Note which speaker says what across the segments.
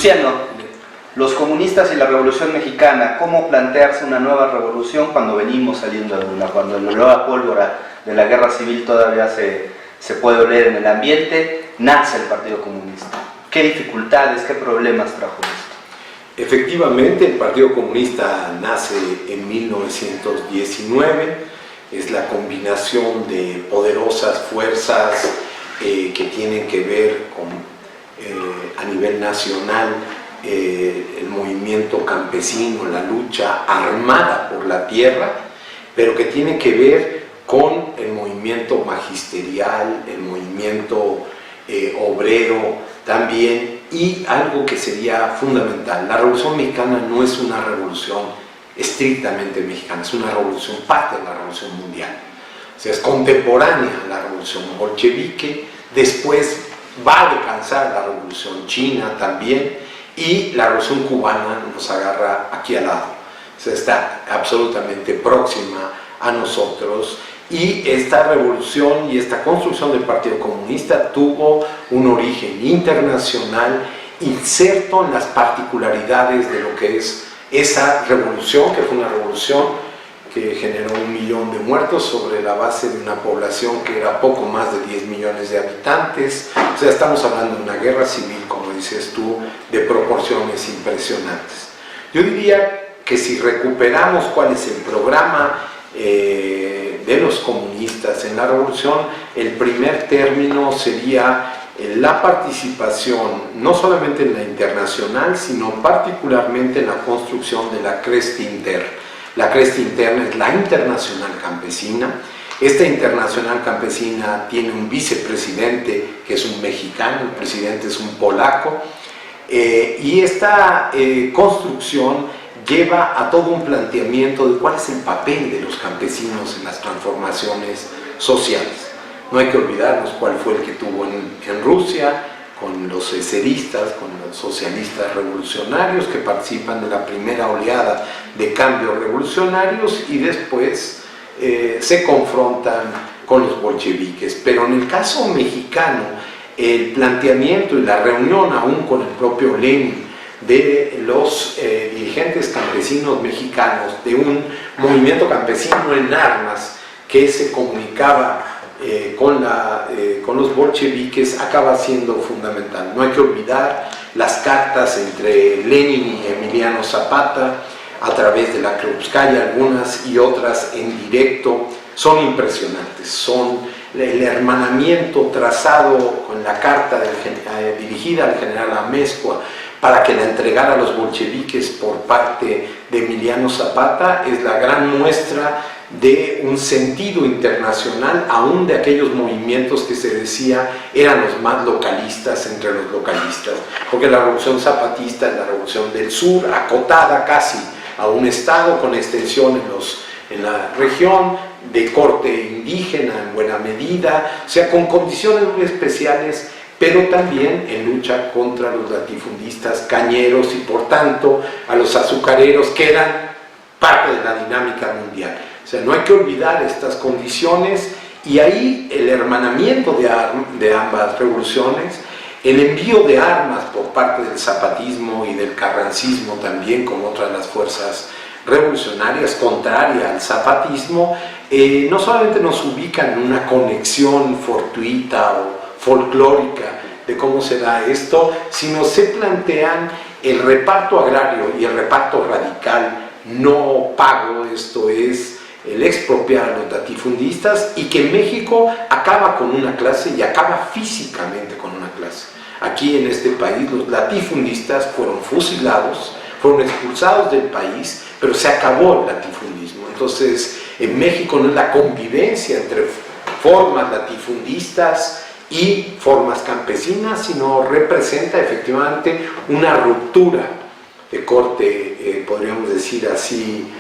Speaker 1: Luciano, los comunistas y la Revolución Mexicana, ¿cómo plantearse una nueva revolución cuando venimos saliendo de una? Cuando la nueva pólvora de la guerra civil todavía se puede oler en el ambiente, nace el Partido Comunista. ¿Qué dificultades, qué problemas trajo esto?
Speaker 2: Efectivamente, el Partido Comunista nace en 1919, es la combinación de poderosas fuerzas que tienen que ver con, a nivel nacional, el movimiento campesino, la lucha armada por la tierra, pero que tiene que ver con el movimiento magisterial, el movimiento obrero también, y algo que sería fundamental: la Revolución Mexicana no es una revolución estrictamente mexicana, es una revolución, parte de la Revolución Mundial. O sea, es contemporánea a la Revolución bolchevique, después va a alcanzar la Revolución China también, y la Revolución Cubana nos agarra aquí al lado. O sea, está absolutamente próxima a nosotros, y esta revolución y esta construcción del Partido Comunista tuvo un origen internacional inserto en las particularidades de lo que es esa revolución, que fue una revolución que generó 1 millón de muertos sobre la base de una población que era poco más de 10 millones de habitantes. O sea, estamos hablando de una guerra civil, como dices tú, de proporciones impresionantes. Yo diría que si recuperamos cuál es el programa de los comunistas en la revolución, el primer término sería la participación no solamente en la internacional, sino particularmente en la construcción de la cresta interna. La cresta interna es la Internacional Campesina. Esta Internacional Campesina tiene un vicepresidente que es un mexicano, el presidente es un polaco, y esta construcción lleva a todo un planteamiento de cuál es el papel de los campesinos en las transformaciones sociales. No hay que olvidarnos cuál fue el que tuvo en Rusia, con los eseristas, con los socialistas revolucionarios que participan de la primera oleada de cambios revolucionarios, y después se confrontan con los bolcheviques. Pero en el caso mexicano, el planteamiento y la reunión aún con el propio Lenin de los dirigentes campesinos mexicanos, de un movimiento campesino en armas que se comunicaba con los bolcheviques, acaba siendo fundamental. No hay que olvidar las cartas entre Lenin y Emiliano Zapata a través de la Krupskaya, algunas y otras en directo, son impresionantes. Son el hermanamiento trazado con la carta dirigida al general Amezcua para que la entregara a los bolcheviques por parte de Emiliano Zapata, es la gran muestra de un sentido internacional, aún de aquellos movimientos que se decía eran los más localistas entre los localistas, porque la revolución zapatista es la revolución del sur, acotada casi a un estado, con extensión en la región, de corte indígena en buena medida, o sea, con condiciones muy especiales, pero también en lucha contra los latifundistas cañeros y por tanto a los azucareros, que eran parte de la dinámica mundial. O sea, no hay que olvidar estas condiciones, y ahí el hermanamiento de ambas revoluciones, el envío de armas por parte del zapatismo y del carrancismo también, como otras de las fuerzas revolucionarias contraria al zapatismo, no solamente nos ubican en una conexión fortuita o folclórica de cómo se da esto, sino se plantean el reparto agrario y el reparto radical no pago, esto es, el expropiar a los latifundistas, y que México acaba con una clase y acaba físicamente con una clase. Aquí en este país los latifundistas fueron fusilados, fueron expulsados del país, pero se acabó el latifundismo. Entonces, en México no es la convivencia entre formas latifundistas y formas campesinas, sino representa efectivamente una ruptura de corte, podríamos decir así,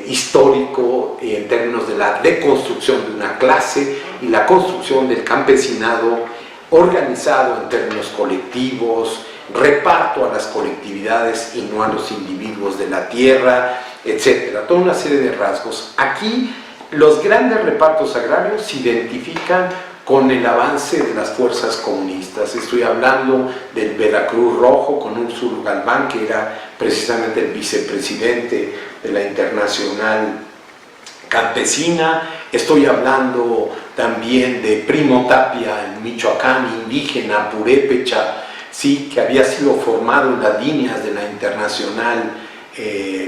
Speaker 2: histórico, en términos de la deconstrucción de una clase y la construcción del campesinado organizado en términos colectivos, reparto a las colectividades y no a los individuos de la tierra, etcétera, toda una serie de rasgos. Aquí los grandes repartos agrarios se identifican con el avance de las fuerzas comunistas. Estoy hablando del Veracruz Rojo con Úrsulo Galván, que era precisamente el vicepresidente de la Internacional Campesina. Estoy hablando también de Primo Tapia en Michoacán, indígena, purépecha, sí, que había sido formado en las líneas de la Internacional,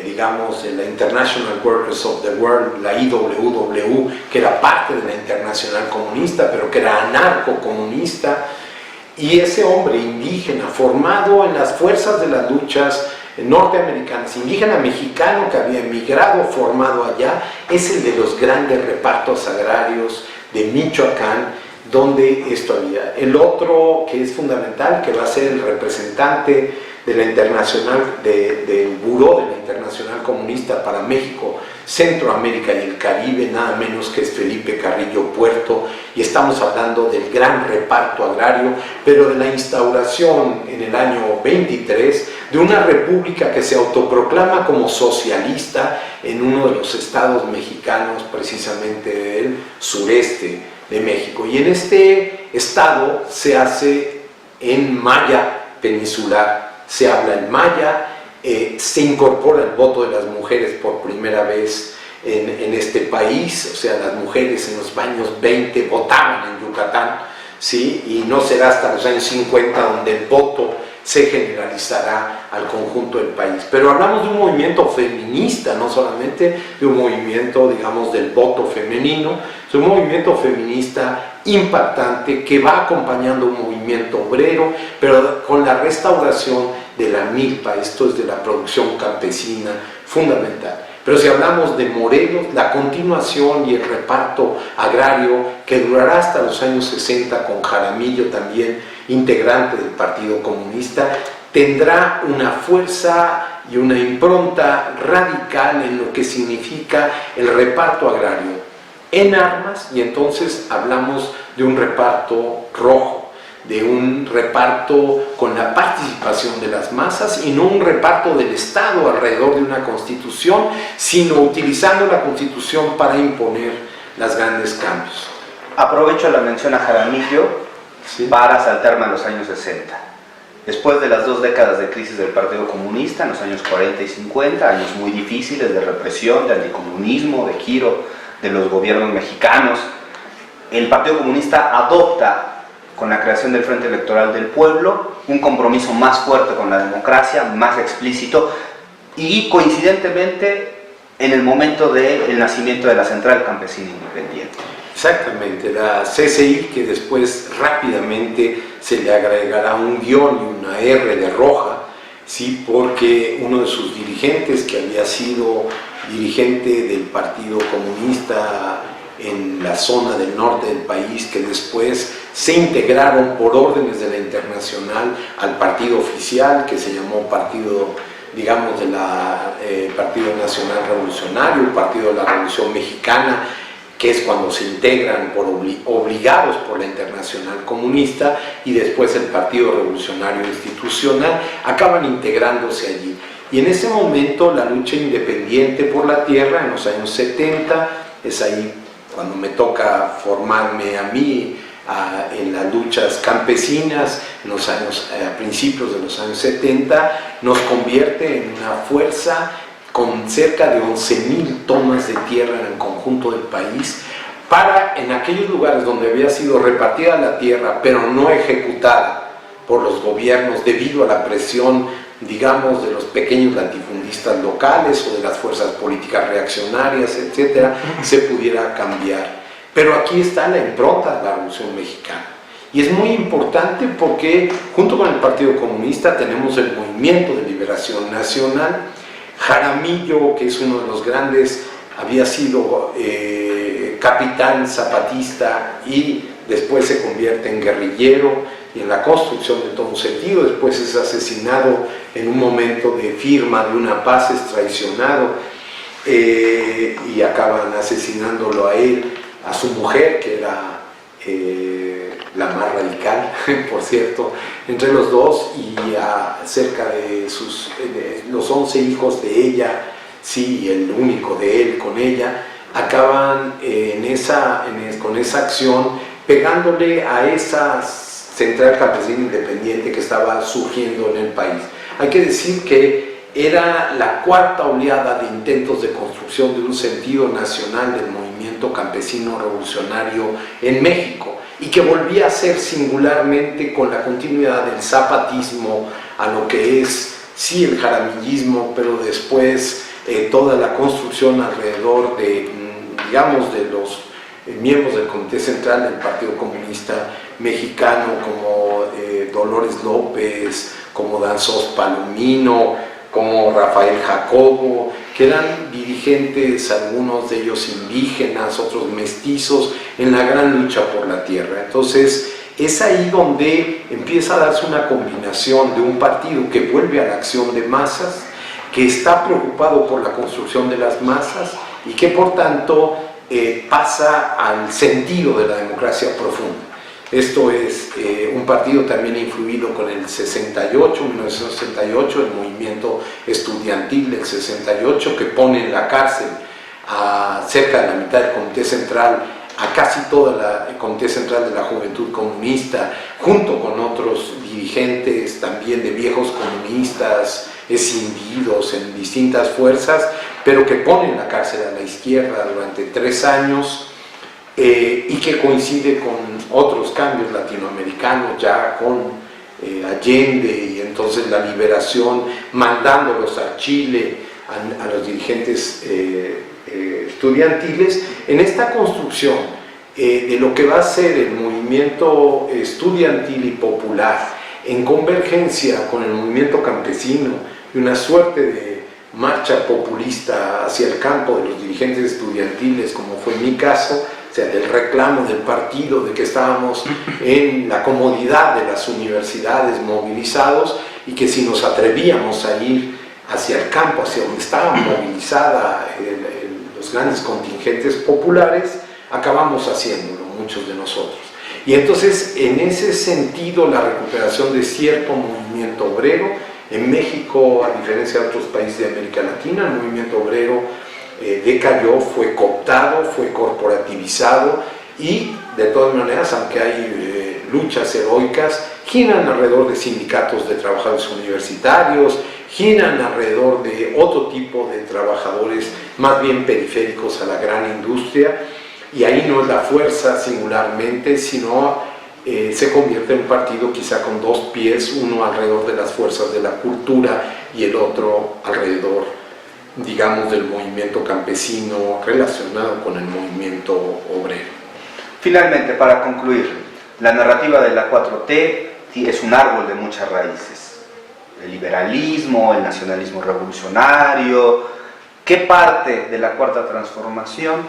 Speaker 2: digamos, de la International Workers of the World, la IWW, que era parte de la Internacional Comunista, pero que era anarcocomunista. Y ese hombre indígena, formado en las fuerzas de las luchas norteamericanas, indígena mexicano que había emigrado, formado allá, es el de los grandes repartos agrarios de Michoacán, donde esto había. El otro que es fundamental, que va a ser el representante de la Internacional, del Buró de la Internacional Comunista para México, Centroamérica y el Caribe, nada menos que es Felipe Carrillo Puerto, y estamos hablando del gran reparto agrario, pero de la instauración en el año 23 de una república que se autoproclama como socialista en uno de los estados mexicanos, precisamente del sureste de México. Y en este estado se hace en maya peninsular, se habla en maya, se incorpora el voto de las mujeres por primera vez en este país, o sea, las mujeres en los años 20 votaban en Yucatán, ¿sí? Y no será hasta los años 50 donde el voto se generalizará al conjunto del país. Pero hablamos de un movimiento feminista, no solamente de un movimiento, digamos, del voto femenino, es un movimiento feminista impactante que va acompañando un movimiento obrero, pero con la restauración de la milpa, esto es de la producción campesina fundamental. Pero si hablamos de Morelos, la continuación y el reparto agrario que durará hasta los años 60 con Jaramillo también, integrante del Partido Comunista, tendrá una fuerza y una impronta radical en lo que significa el reparto agrario en armas, y entonces hablamos de un reparto rojo, de un reparto con la participación de las masas y no un reparto del Estado alrededor de una constitución, sino utilizando la constitución para imponer los grandes cambios.
Speaker 1: Aprovecho la mención a Jaramillo, ¿sí?, para saltarme a los años 60. Después de las 2 décadas de crisis del Partido Comunista, en los años 40 y 50, años muy difíciles de represión, de anticomunismo, de giro de los gobiernos mexicanos, el Partido Comunista adopta, con la creación del Frente Electoral del Pueblo, un compromiso más fuerte con la democracia, más explícito, y coincidentemente en el momento del nacimiento de la Central Campesina Independiente.
Speaker 2: Exactamente, la CCI, que después rápidamente se le agregará un guión y una R de roja, sí, porque uno de sus dirigentes, que había sido dirigente del Partido Comunista en la zona del norte del país, que después se integraron por órdenes de la Internacional al partido oficial, que se llamó partido, digamos, Partido Nacional Revolucionario, el Partido de la Revolución Mexicana, que es cuando se integran obligados por la Internacional Comunista, y después el Partido Revolucionario Institucional, acaban integrándose allí. Y en ese momento la lucha independiente por la tierra, en los años 70, es ahí cuando me toca formarme a mí en las luchas campesinas, en los años, a principios de los años 70, nos convierte en una fuerza con cerca de 11.000 tomas de tierra en el conjunto del país, para en aquellos lugares donde había sido repartida la tierra, pero no ejecutada por los gobiernos debido a la presión, digamos, de los pequeños latifundistas locales o de las fuerzas políticas reaccionarias, etcétera, se pudiera cambiar. Pero aquí está la impronta de la Revolución Mexicana. Y es muy importante porque junto con el Partido Comunista tenemos el Movimiento de Liberación Nacional. Jaramillo, que es uno de los grandes, había sido capitán zapatista y después se convierte en guerrillero y en la construcción de todo un sentido. Después es asesinado en un momento de firma de una paz, es traicionado y acaban asesinándolo a él, a su mujer, que era la más radical, por cierto, entre los dos, y cerca de los 11 hijos de ella, sí, y el único de él con ella, acaban con esa acción pegándole a esa central campesina independiente que estaba surgiendo en el país. Hay que decir que era la cuarta oleada de intentos de construcción de un sentido nacional del movimiento campesino revolucionario en México, y que volvía a ser singularmente con la continuidad del zapatismo a lo que es, sí, el jaramillismo, pero después toda la construcción alrededor de, digamos, de los miembros del Comité Central del Partido Comunista Mexicano, como Dolores López, como Danzós Palomino, como Rafael Jacobo, que eran dirigentes, algunos de ellos indígenas, otros mestizos, en la gran lucha por la tierra. Entonces, es ahí donde empieza a darse una combinación de un partido que vuelve a la acción de masas, que está preocupado por la construcción de las masas y que por tanto pasa al sentido de la democracia profunda. Esto es un partido también influido con el 68, 1968, el movimiento estudiantil del 68, que pone en la cárcel a cerca de la mitad del Comité Central, a casi toda el Comité Central de la Juventud Comunista, junto con otros dirigentes también de viejos comunistas, escindidos en distintas fuerzas, pero que pone en la cárcel a la izquierda durante 3 años, y que coincide con otros cambios latinoamericanos, ya con Allende, y entonces la liberación, mandándolos a Chile, a los dirigentes estudiantiles, en esta construcción de lo que va a ser el movimiento estudiantil y popular, en convergencia con el movimiento campesino, y una suerte de marcha populista hacia el campo de los dirigentes estudiantiles, como fue mi caso, o sea, del reclamo del partido, de que estábamos en la comodidad de las universidades movilizados, y que si nos atrevíamos a ir hacia el campo, hacia donde estaban movilizados los grandes contingentes populares, acabamos haciéndolo, muchos de nosotros. Y entonces, en ese sentido, la recuperación de cierto movimiento obrero, en México, a diferencia de otros países de América Latina, el movimiento obrero decayó, fue cooptado, fue corporativizado, y de todas maneras, aunque hay luchas heroicas, giran alrededor de sindicatos de trabajadores universitarios, giran alrededor de otro tipo de trabajadores más bien periféricos a la gran industria, y ahí no es la fuerza singularmente, sino se convierte en un partido quizá con 2 pies, uno alrededor de las fuerzas de la cultura y el otro alrededor, digamos, del movimiento campesino relacionado con el movimiento obrero.
Speaker 1: Finalmente, para concluir, la narrativa de la 4T es un árbol de muchas raíces. El liberalismo, el nacionalismo revolucionario. ¿Qué parte de la Cuarta Transformación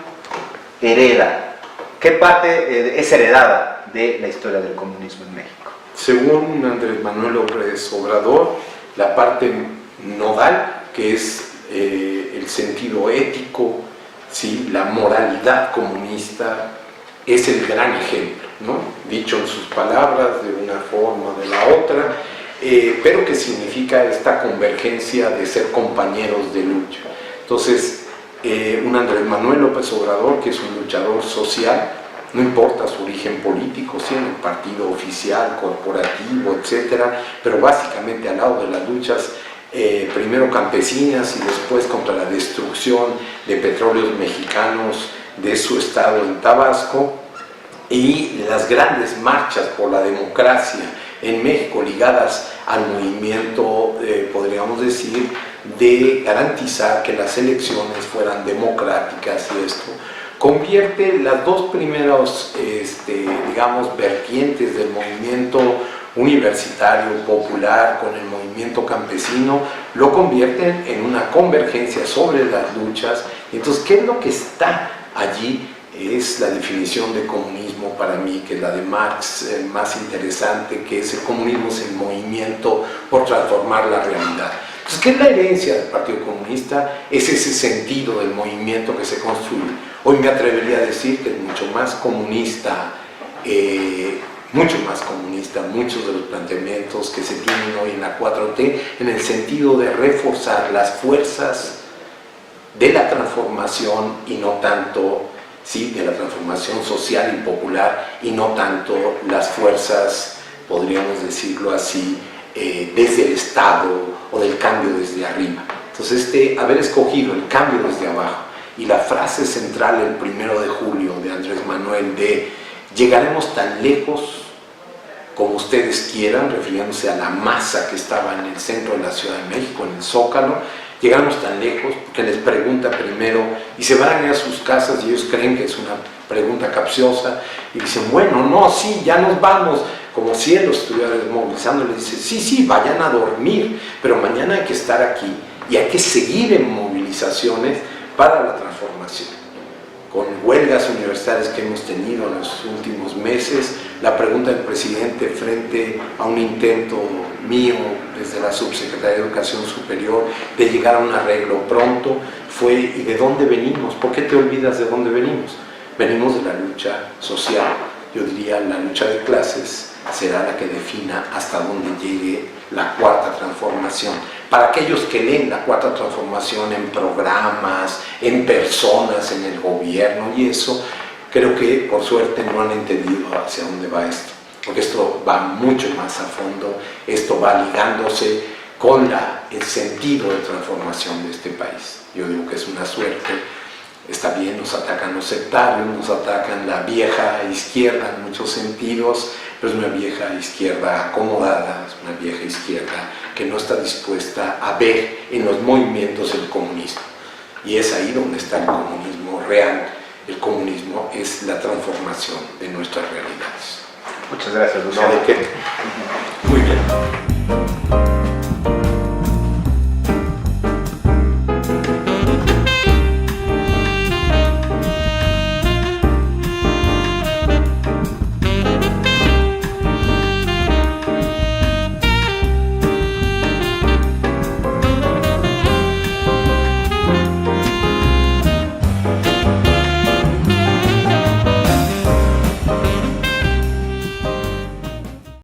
Speaker 1: hereda? ¿Qué parte es heredada de la historia del comunismo en México?
Speaker 2: Según Andrés Manuel López Obrador, la parte nodal, que es el sentido ético, ¿sí?, la moralidad comunista, es el gran ejemplo, ¿no? Dicho en sus palabras, de una forma o de la otra, pero que significa esta convergencia de ser compañeros de lucha. Entonces, un Andrés Manuel López Obrador, que es un luchador social, no importa su origen político, sí, en el partido oficial, corporativo, etcétera, pero básicamente al lado de las luchas primero campesinas y después contra la destrucción de petróleos mexicanos de su estado en Tabasco, y las grandes marchas por la democracia en México ligadas al movimiento, podríamos decir, de garantizar que las elecciones fueran democráticas, y esto convierte las 2 primeras, digamos, vertientes del movimiento universitario popular con el movimiento campesino, lo convierten en una convergencia sobre las luchas. Entonces, ¿qué es lo que está allí? Es la definición de comunismo para mí, que es la de Marx, más interesante, que es el comunismo es el movimiento por transformar la realidad. Entonces, ¿qué es la herencia del Partido Comunista? Es ese sentido del movimiento que se construye. Hoy me atrevería a decir que es mucho más comunista, muchos de los planteamientos que se tienen hoy en la 4T, en el sentido de reforzar las fuerzas de la transformación y no tanto, ¿sí?, de la transformación social y popular, y no tanto las fuerzas, podríamos decirlo así, desde el Estado o del cambio desde arriba. Entonces, haber escogido el cambio desde abajo y la frase central el 1 de julio de Andrés Manuel de llegaremos tan lejos como ustedes quieran, refiriéndose a la masa que estaba en el centro de la Ciudad de México, en el Zócalo, llegamos tan lejos, porque les pregunta primero, y se van a ir a sus casas y ellos creen que es una pregunta capciosa, y dicen, bueno, no, sí, ya nos vamos, como si él los estuviera desmovilizando, le dice, sí, sí, vayan a dormir, pero mañana hay que estar aquí, y hay que seguir en movilizaciones para la transformación. Con huelgas universitarias que hemos tenido en los últimos meses, la pregunta del presidente frente a un intento mío desde la Subsecretaría de Educación Superior de llegar a un arreglo pronto fue ¿y de dónde venimos? ¿Por qué te olvidas de dónde venimos? Venimos de la lucha social. Yo diría la lucha de clases será la que defina hasta dónde llegue la cuarta transformación. Para aquellos que leen la cuarta transformación en programas, en personas, en el gobierno y eso, creo que por suerte no han entendido hacia dónde va esto, porque esto va mucho más a fondo, esto va ligándose con el sentido de transformación de este país. Yo digo que es una suerte. Está bien, nos atacan los sectarios, nos atacan la vieja izquierda en muchos sentidos, pero es una vieja izquierda acomodada, es una vieja izquierda que no está dispuesta a ver en los movimientos el comunismo. Y es ahí donde está el comunismo real. El comunismo es la transformación de nuestras realidades.
Speaker 1: Muchas gracias, Luciano.
Speaker 2: No, ¿de qué? Muy bien.